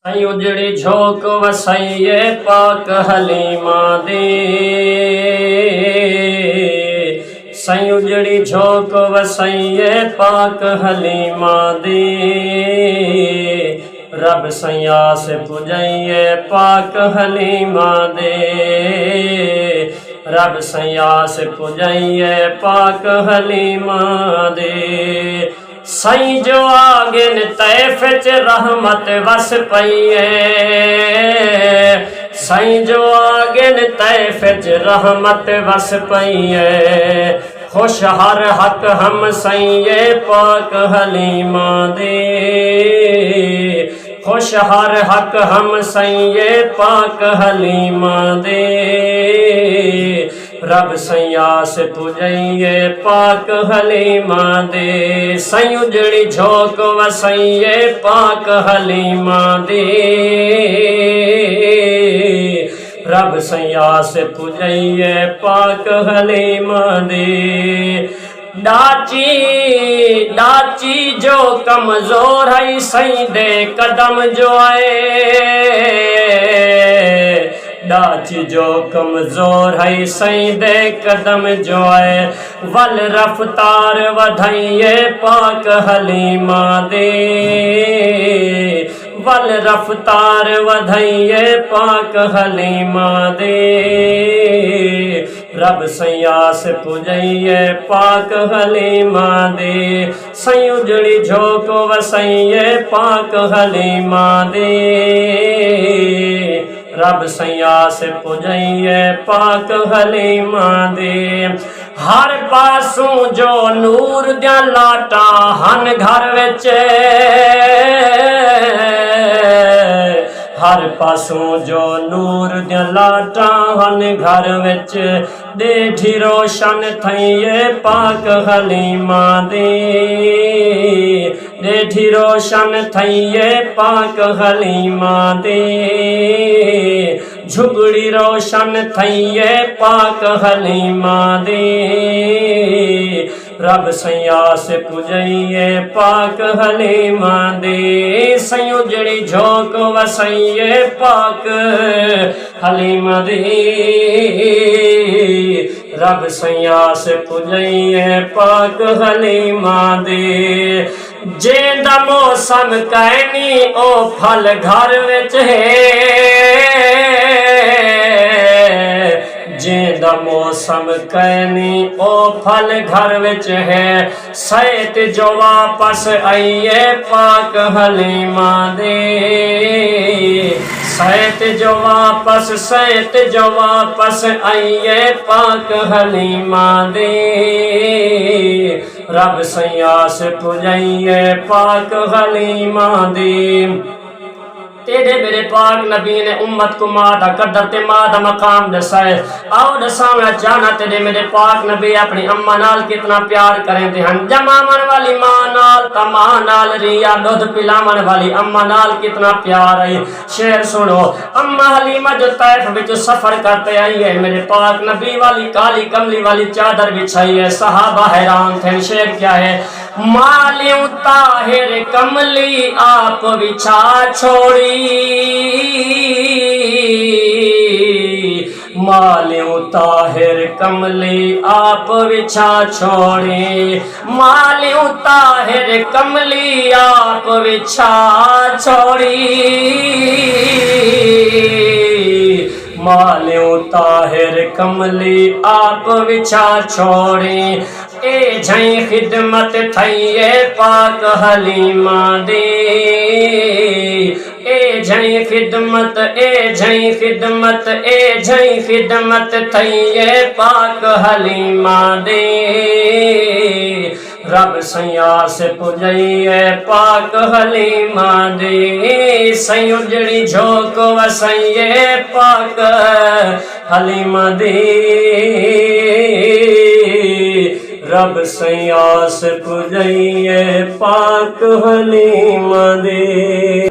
सई उजड़ी झोंक वसइये पाक हलीमा दे। सई उजड़ी झोंक वसइये पाक हलीमा दे। रब सैया से पुजइये पाक हलीमा दे। रब सैया से पुजइये पाक हलीमा दे। सई जो आगिन तैफ च रहमत वस पईए। सई जो आगिन तैफ च रहमत वस पईए। खुश हर हक हम सईये पाक हलीमा दे। खुश हर हक हम सईये पाक हलीमा दे। रब सैया से पुजइये पाक हलीमा दे। सई उजड़ी झोंक वसइये पाक हलीमा दे। रब सैया से पुजइये पाक हलीमा दे। डाची जो कमजोर है सई दे कदम जो आए। डाची जो कमजोर है सई दे कदम जो आए। वल रफ्तार वधाइये पाक हलीमा दे। वल रफ्तार वधाइये पाक हलीमा दे। रब सैया से पुजइये पाक हलीमा दे। सई उजड़ी झोंक वसइये पाक हलीमा दे। रब सैया से पुजइये पाक हलीमा दे। हर पासों जो नूर दिया लाटा हन घर विच। हर पासों जो नूर दिया लाटा हन घर विच। देठी रोशन थईये पाक हलीमा दे। देठी रोशन थईये पाक हलीमा दे। झुगड़ी रोशन थईये पाक हलीमा दे। रब सैया से पुजइये पाक हलीमा दे। सई उजड़ी झोंक वसइये पाक हलीमा दे। रब सैया से पुजइये पाक हलीमा दे। जेंदा मौसम कहनी ओ फल घर विच है। जेंदा मौसम कहनी ओ फल घर विच है। सैत जो वापस आइये पाक हलीमा दे। सैत जो वापस आइये पाक हलीमा दे। रब सैया से पुजइये पाक हलीमा दे। तेरे मेरे पाक नबी ने उम्मत को मां दा कदर ते मां दा मकाम दसाए। आओ दसाना जाना तेरे मेरे पाक नबी अपनी अम्मा नाल कितना प्यार करेंदे हन। जमावन वाली मां नाल ता मां नाल रिया दूध पिलावन वाली अम्मा नाल कितना प्यार है। शेर सुनो, अम्मा हलीमा जो तैफ विच सफर करते आई है। मेरे पाक नबी वाली काली कमली वाली चादर बिछाई है। सहाबा हैरान थे। शेर क्या है? मालियों ताहिर कमली आप बिछा छोड़ी। मालियों ताहिर कमली आप बिछा छोड़ी। मालियों ताहिर कमली आप बिछा छोड़ी। मालियों ताहिर कमली आप बिछा छोड़ी। ए झई खिदमत थईये पाक हलीमा दे। ए झई खिदमत थईये पाक हलीमा दे। रब सैया से पुजइये पाक हलीमा दे। सई उजड़ी झोंक वसइये पाक हलीमा दे। रब सैया से पुजइये पाक हलीमा दे।